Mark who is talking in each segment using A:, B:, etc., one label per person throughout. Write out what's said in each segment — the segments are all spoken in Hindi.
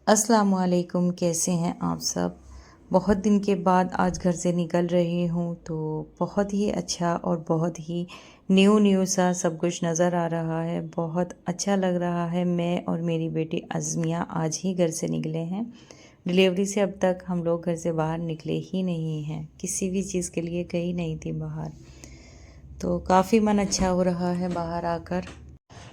A: अस्सलामुअलैकुम, कैसे हैं आप सब। बहुत दिन के बाद आज घर से निकल रही हूँ तो बहुत ही अच्छा और बहुत ही न्यू न्यू सा सब कुछ नज़र आ रहा है। बहुत अच्छा लग रहा है। मैं और मेरी बेटी अज़मिया आज ही घर से निकले हैं। डिलीवरी से अब तक हम लोग घर से बाहर निकले ही नहीं हैं, किसी भी चीज़ के लिए गई नहीं थी बाहर। तो काफ़ी मन अच्छा हो रहा है बाहर आकर।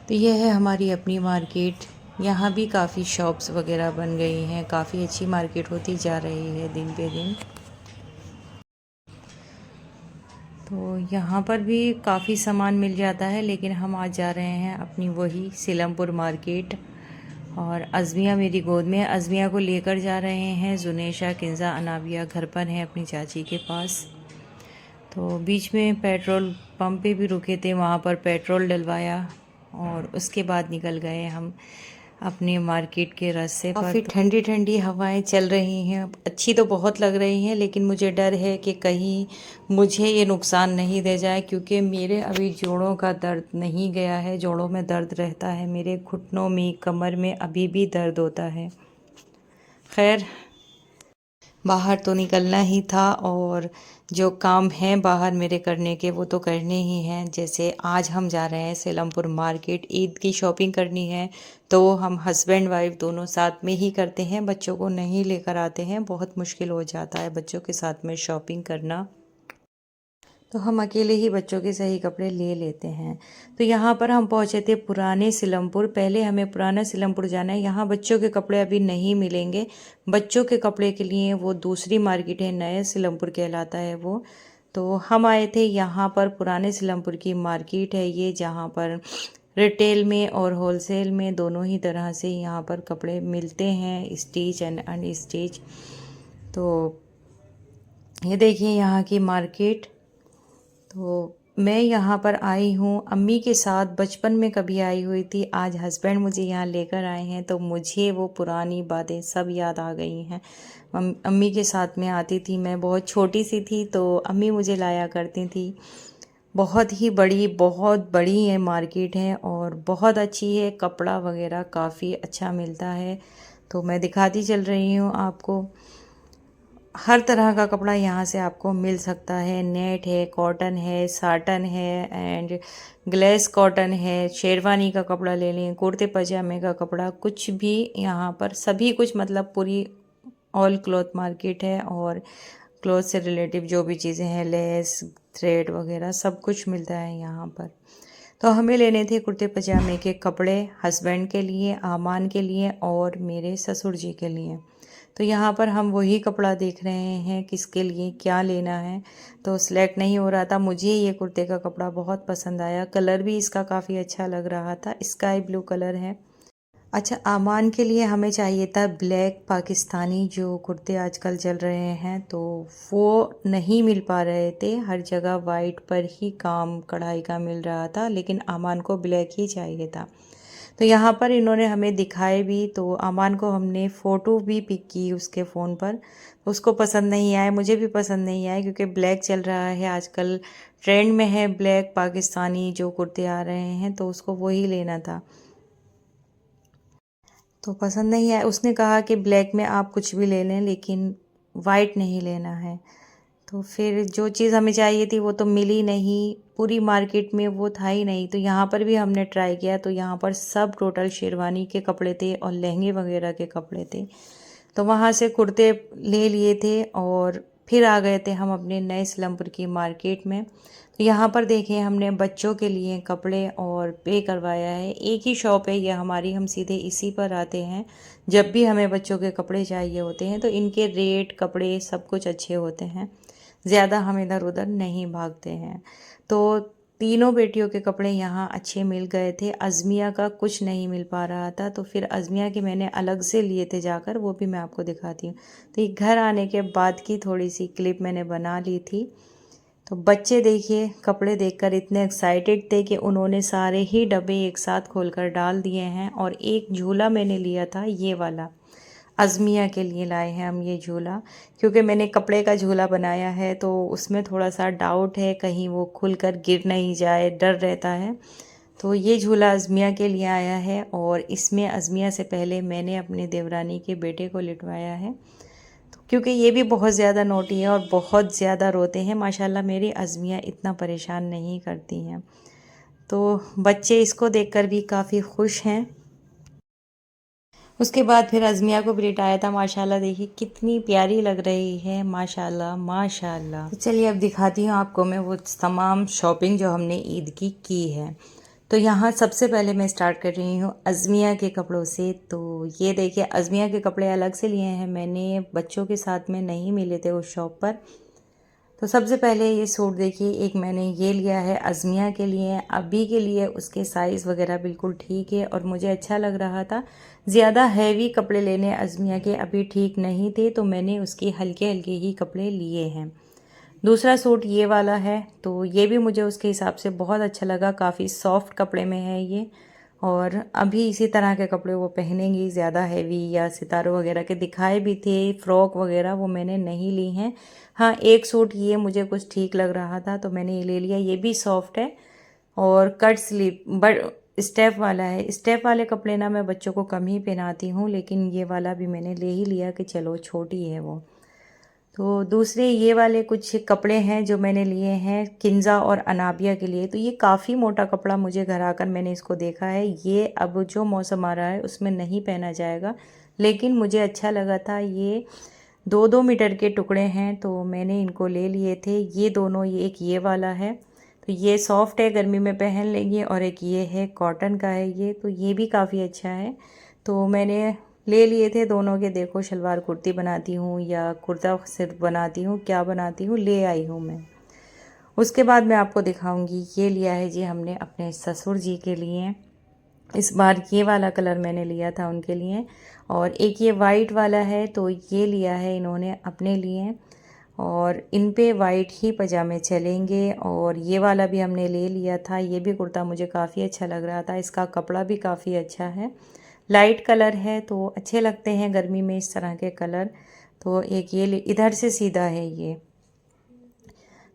A: तो यह है हमारी अपनी मार्केट। यहाँ भी काफ़ी शॉप्स वगैरह बन गई हैं, काफ़ी अच्छी मार्केट होती जा रही है दिन पे दिन। तो यहाँ पर भी काफ़ी सामान मिल जाता है, लेकिन हम आज जा रहे हैं अपनी वही सीलमपुर मार्केट। और अज़मिया मेरी गोद में, अज़मिया को लेकर जा रहे हैं। जुनेशा, किंज़ा, अनाबिया घर पर हैं अपनी चाची के पास। तो बीच में पेट्रोल पंप पे भी रुके थे, वहाँ पर पेट्रोल डलवाया और उसके बाद निकल गए हम अपने मार्केट के रास्ते पर। काफ़ी ठंडी ठंडी हवाएं चल रही हैं, अच्छी तो बहुत लग रही हैं, लेकिन मुझे डर है कि कहीं मुझे ये नुकसान नहीं दे जाए, क्योंकि मेरे अभी जोड़ों का दर्द नहीं गया है। जोड़ों में दर्द रहता है, मेरे घुटनों में, कमर में अभी भी दर्द होता है। खैर, बाहर तो निकलना ही था और जो काम हैं बाहर मेरे करने के वो तो करने ही हैं। जैसे आज हम जा रहे हैं सीलमपुर मार्केट, ईद की शॉपिंग करनी है। तो हम हस्बैंड वाइफ दोनों साथ में ही करते हैं, बच्चों को नहीं लेकर आते हैं, बहुत मुश्किल हो जाता है बच्चों के साथ में शॉपिंग करना। तो हम अकेले ही बच्चों के सही कपड़े ले लेते हैं। तो यहाँ पर हम पहुँचे थे पुराने सीलमपुर। पहले हमें पुराना सीलमपुर जाना है, यहाँ बच्चों के कपड़े अभी नहीं मिलेंगे। बच्चों के कपड़े के लिए वो दूसरी मार्केट है, नए सीलमपुर कहलाता है वो। तो हम आए थे यहाँ पर, पुराने सीलमपुर की मार्केट है ये, जहाँ पर रिटेल में और होलसेल में दोनों ही तरह से यहाँ पर कपड़े मिलते हैं, स्टिच एंड अनस्टिच। तो ये देखिए यहाँ की मार्केट। तो मैं यहाँ पर आई हूँ अम्मी के साथ, बचपन में कभी आई हुई थी। आज हस्बैंड मुझे यहाँ लेकर आए हैं तो मुझे वो पुरानी बातें सब याद आ गई हैं। अम्मी के साथ में आती थी, मैं बहुत छोटी सी थी तो अम्मी मुझे लाया करती थी। बहुत बड़ी ये मार्केट है और बहुत अच्छी है, कपड़ा वगैरह काफ़ी अच्छा मिलता है। तो मैं दिखाती चल रही हूँ आपको। हर तरह का कपड़ा यहाँ से आपको मिल सकता है। नेट है, कॉटन है, साटन है एंड ग्लेस कॉटन है। शेरवानी का कपड़ा ले लें, कुर्ते पजामे का कपड़ा, कुछ भी यहाँ पर सभी कुछ, मतलब पूरी ऑल क्लॉथ मार्केट है। और क्लॉथ से रिलेटिव जो भी चीज़ें हैं, लेस, थ्रेड वगैरह सब कुछ मिलता है यहाँ पर। तो हमें लेने थे कुर्ते पजामे के कपड़े, हस्बैंड के लिए, आमान के लिए और मेरे ससुर जी के लिए। तो यहाँ पर हम वही कपड़ा देख रहे हैं किसके लिए क्या लेना है। तो सिलेक्ट नहीं हो रहा था। मुझे ये कुर्ते का कपड़ा बहुत पसंद आया, कलर भी इसका काफ़ी अच्छा लग रहा था, स्काई ब्लू कलर है। अच्छा, आमान के लिए हमें चाहिए था ब्लैक पाकिस्तानी, जो कुर्ते आजकल चल रहे हैं, तो वो नहीं मिल पा रहे थे। हर जगह वाइट पर ही काम कढ़ाई का मिल रहा था, लेकिन आमान को ब्लैक ही चाहिए था। तो यहाँ पर इन्होंने हमें दिखाए भी, तो अमान को हमने फ़ोटो भी पिक की उसके फ़ोन पर। उसको पसंद नहीं आए, मुझे भी पसंद नहीं आए, क्योंकि ब्लैक चल रहा है आजकल, ट्रेंड में है ब्लैक पाकिस्तानी जो कुर्ते आ रहे हैं, तो उसको वही लेना था। तो पसंद नहीं आया। उसने कहा कि ब्लैक में आप कुछ भी ले लें, लेकिन वाइट नहीं लेना है। तो फिर जो चीज़ हमें चाहिए थी वो तो मिली नहीं, पूरी मार्केट में वो था ही नहीं। तो यहाँ पर भी हमने ट्राई किया, तो यहाँ पर सब टोटल शेरवानी के कपड़े थे और लहंगे वगैरह के कपड़े थे। तो वहाँ से कुर्ते ले लिए थे और फिर आ गए थे हम अपने नए स्लमपुर की मार्केट में। तो यहाँ पर देखें, हमने बच्चों के लिए कपड़े और पे करवाया है। एक ही शॉप है ये हमारी, हम सीधे इसी पर आते हैं जब भी हमें बच्चों के कपड़े चाहिए होते हैं। तो इनके रेट, कपड़े सब कुछ अच्छे होते हैं, ज़्यादा हम इधर उधर नहीं भागते हैं। तो तीनों बेटियों के कपड़े यहाँ अच्छे मिल गए थे। अज़मिया का कुछ नहीं मिल पा रहा था, तो फिर अज़मिया के मैंने अलग से लिए थे जाकर, वो भी मैं आपको दिखाती हूँ। तो ये घर आने के बाद की थोड़ी सी क्लिप मैंने बना ली थी। तो बच्चे देखिए, कपड़े देखकर इतने एक्साइटेड थे कि उन्होंने सारे ही डब्बे एक साथ खोलकर डाल दिए हैं। और एक झूला मैंने लिया था, ये वाला अज़मिया के लिए लाए हैं हम ये झूला, क्योंकि मैंने कपड़े का झूला बनाया है तो उसमें थोड़ा सा डाउट है कहीं वो खुलकर गिर नहीं जाए, डर रहता है। तो ये झूला अज़मिया के लिए आया है और इसमें अज़मिया से पहले मैंने अपने देवरानी के बेटे को लिटवाया है, तो क्योंकि ये भी बहुत ज़्यादा नोटी है और बहुत ज़्यादा रोते हैं। माशाल्लाह मेरी अज़मिया इतना परेशान नहीं करती हैं, तो बच्चे इसको देखकर भी काफ़ी खुश हैं। उसके बाद फिर अज़मिया को भी लिटाया था। माशाल्लाह देखिए कितनी प्यारी लग रही है, माशाल्लाह माशाल्लाह। तो चलिए अब दिखाती हूँ आपको मैं वो तमाम शॉपिंग जो हमने ईद की है। तो यहाँ सबसे पहले मैं स्टार्ट कर रही हूँ अज़मिया के कपड़ों से। तो ये देखिए अज़मिया के कपड़े अलग से लिए हैं मैंने, बच्चों के साथ में नहीं मिले थे उस शॉप पर। तो सबसे पहले ये सूट देखिए, एक मैंने ये लिया है अज़मिया के लिए, अभी के लिए उसके साइज़ वगैरह बिल्कुल ठीक है और मुझे अच्छा लग रहा था। ज़्यादा हैवी कपड़े लेने अज़मिया के अभी ठीक नहीं थे, तो मैंने उसके हल्के हल्के ही कपड़े लिए हैं। दूसरा सूट ये वाला है, तो ये भी मुझे उसके हिसाब से बहुत अच्छा लगा, काफ़ी सॉफ्ट कपड़े में है ये। और अभी इसी तरह के कपड़े वो पहनेंगी, ज़्यादा हैवी या सितारों वगैरह के दिखाए भी थे, फ्रॉक वगैरह वो मैंने नहीं ली हैं। हाँ, एक सूट ये मुझे कुछ ठीक लग रहा था तो मैंने ये ले लिया। ये भी सॉफ्ट है और कट स्लीव बट स्टेप वाला है। स्टेप वाले कपड़े ना मैं बच्चों को कम ही पहनाती हूँ, लेकिन ये वाला भी मैंने ले ही लिया कि चलो छोटी है वो। तो दूसरे ये वाले कुछ कपड़े हैं जो मैंने लिए हैं किंजा और अनाबिया के लिए। तो ये काफ़ी मोटा कपड़ा, मुझे घर आकर मैंने इसको देखा है, ये अब जो मौसम आ रहा है उसमें नहीं पहना जाएगा, लेकिन मुझे अच्छा लगा था। ये 2-2 मीटर के टुकड़े हैं तो मैंने इनको ले लिए थे। ये दोनों, ये एक ये वाला है तो ये सॉफ्ट है, गर्मी में पहन लेंगे, और एक ये है कॉटन का है ये, तो ये भी काफ़ी अच्छा है। तो मैंने ले लिए थे दोनों के। देखो शलवार कुर्ती बनाती हूँ या कुर्ता सिर्फ बनाती हूँ, क्या बनाती हूँ, ले आई हूँ मैं। उसके बाद मैं आपको दिखाऊंगी, ये लिया है जी हमने अपने ससुर जी के लिए। इस बार ये वाला कलर मैंने लिया था उनके लिए, और एक ये वाइट वाला है तो ये लिया है इन्होंने अपने लिए, और इन पे वाइट ही पजामे चलेंगे। और ये वाला भी हमने ले लिया था, ये भी कुर्ता मुझे काफ़ी अच्छा लग रहा था, इसका कपड़ा भी काफ़ी अच्छा है, लाइट कलर है तो अच्छे लगते हैं गर्मी में इस तरह के कलर। तो एक ये इधर से सीधा है ये,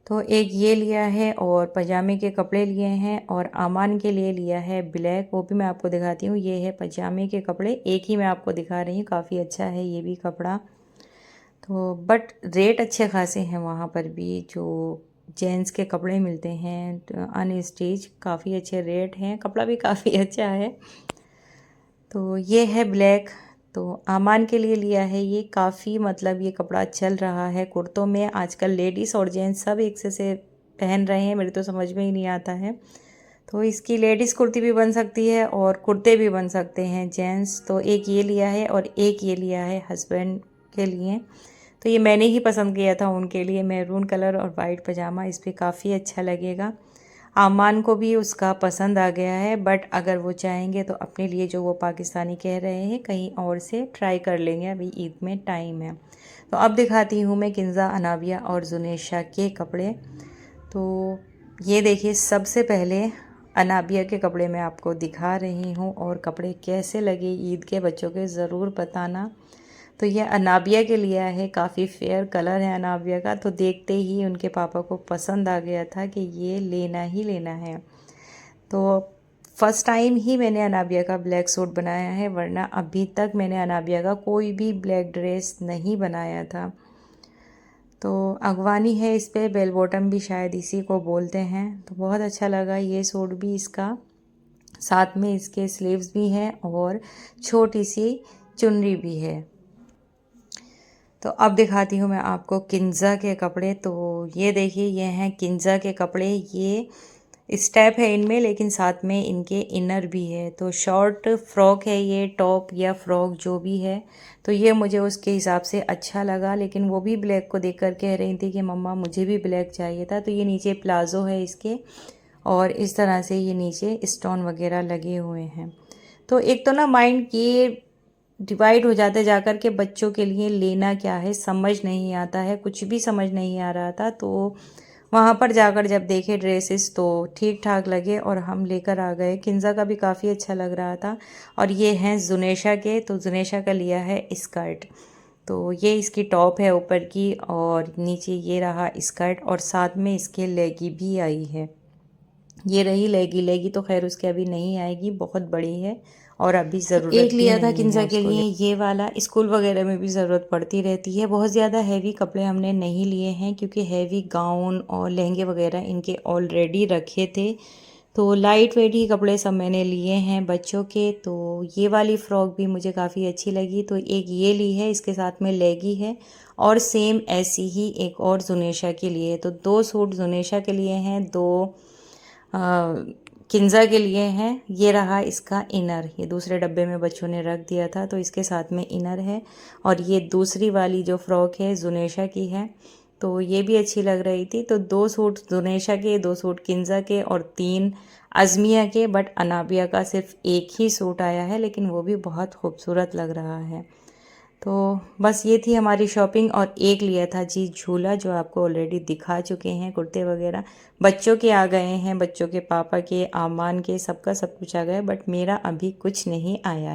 A: तो एक ये लिया है और पजामे के कपड़े लिए हैं, और आमान के लिए लिया है ब्लैक, वो भी मैं आपको दिखाती हूँ। ये है पजामे के कपड़े, एक ही मैं आपको दिखा रही हूँ, काफ़ी अच्छा है ये भी कपड़ा। तो बट रेट अच्छे खासे हैं वहाँ पर भी, जो जेंट्स के कपड़े मिलते हैं अनस्टिच, काफ़ी अच्छे रेट हैं, कपड़ा भी काफ़ी अच्छा है। तो ये है ब्लैक, तो आमान के लिए लिया है ये, काफ़ी मतलब ये कपड़ा चल रहा है कुर्तों में आजकल, लेडीज़ और जेंट्स सब एक से पहन रहे हैं, मेरे तो समझ में ही नहीं आता है। तो इसकी लेडीज़ कुर्ती भी बन सकती है और कुर्ते भी बन सकते हैं जेंट्स। तो एक ये लिया है और एक ये लिया है हस्बैंड के लिए। तो ये मैंने ही पसंद किया था उनके लिए, मैरून कलर और वाइट पजामा, इस पर काफ़ी अच्छा लगेगा। आमान को भी उसका पसंद आ गया है, बट अगर वो चाहेंगे तो अपने लिए जो वो पाकिस्तानी कह रहे हैं कहीं और से ट्राई कर लेंगे, अभी ईद में टाइम है। तो अब दिखाती हूँ मैं किंजा, अनाबिया और जुनेशा के कपड़े। तो ये देखिए सबसे पहले अनाबिया के कपड़े मैं आपको दिखा रही हूँ, और कपड़े कैसे लगे ईद के बच्चों के ज़रूर बताना। तो ये अनाबिया के लिया है, काफ़ी फेयर कलर है अनाबिया का, तो देखते ही उनके पापा को पसंद आ गया था कि ये लेना ही लेना है। तो फर्स्ट टाइम ही मैंने अनाबिया का ब्लैक सूट बनाया है, वरना अभी तक मैंने अनाबिया का कोई भी ब्लैक ड्रेस नहीं बनाया था। तो अगवानी है इस पर, बेल बॉटम भी शायद इसी को बोलते हैं। तो बहुत अच्छा लगा ये सूट भी इसका, साथ में इसके स्लीव्स भी हैं और छोटी सी चुनरी भी है। तो अब दिखाती हूँ मैं आपको किंजा के कपड़े। तो ये देखिए, ये हैं किंजा के कपड़े, ये स्टेप है इनमें, लेकिन साथ में इनके इनर भी है। तो शॉर्ट फ्रॉक है ये, टॉप या फ्रॉक जो भी है, तो ये मुझे उसके हिसाब से अच्छा लगा। लेकिन वो भी ब्लैक को देखकर कह रही थी कि मम्मा मुझे भी ब्लैक चाहिए था। तो ये नीचे प्लाज़ो है इसके, और इस तरह से ये नीचे स्टोन वगैरह लगे हुए हैं। तो एक तो ना माइंड ये डिवाइड हो जाते जाकर के, बच्चों के लिए लेना क्या है समझ नहीं आता है, कुछ भी समझ नहीं आ रहा था। तो वहाँ पर जाकर जब देखे ड्रेसेस तो ठीक ठाक लगे और हम लेकर आ गए। किंजा का भी काफ़ी अच्छा लग रहा था। और ये हैं जुनेशा के, तो जुनेशा का लिया है स्कर्ट। तो ये इसकी टॉप है ऊपर की, और नीचे ये रहा स्कर्ट, और साथ में इसके लेगी भी आई है। ये रही लेगी। लेगी तो खैर उसके अभी नहीं आएगी, बहुत बड़ी है और अभी ज़रूरत एक लिया था किंजा के लिए ये वाला। स्कूल वगैरह में भी ज़रूरत पड़ती रहती है। बहुत ज़्यादा हैवी कपड़े हमने नहीं लिए हैं क्योंकि हैवी गाउन और लहंगे वगैरह इनके ऑलरेडी रखे थे, तो लाइट वेट ही कपड़े सब मैंने लिए हैं बच्चों के। तो ये वाली फ़्रॉक भी मुझे काफ़ी अच्छी लगी, तो एक ये ली है, इसके साथ में लेगी है और सेम ऐसी ही एक और जुनेशा के लिए। तो 2 सूट जुनेशा के लिए हैं, 2 किंजा के लिए हैं। ये रहा इसका इनर, ये दूसरे डब्बे में बच्चों ने रख दिया था, तो इसके साथ में इनर है। और ये दूसरी वाली जो फ़्रॉक है जुनेशा की है, तो ये भी अच्छी लग रही थी। तो 2 सूट जुनेशा के, 2 सूट किंजा के और 3 अज़मिया के। बट अनाबिया का सिर्फ एक ही सूट आया है, लेकिन वो भी बहुत खूबसूरत लग रहा है। तो बस ये थी हमारी शॉपिंग। और एक लिया था जी झूला, जो आपको ऑलरेडी दिखा चुके हैं। कुर्ते वगैरह बच्चों के आ गए हैं, बच्चों के पापा के, आमान के, सबका सब कुछ आ गया, बट मेरा अभी कुछ नहीं आया है।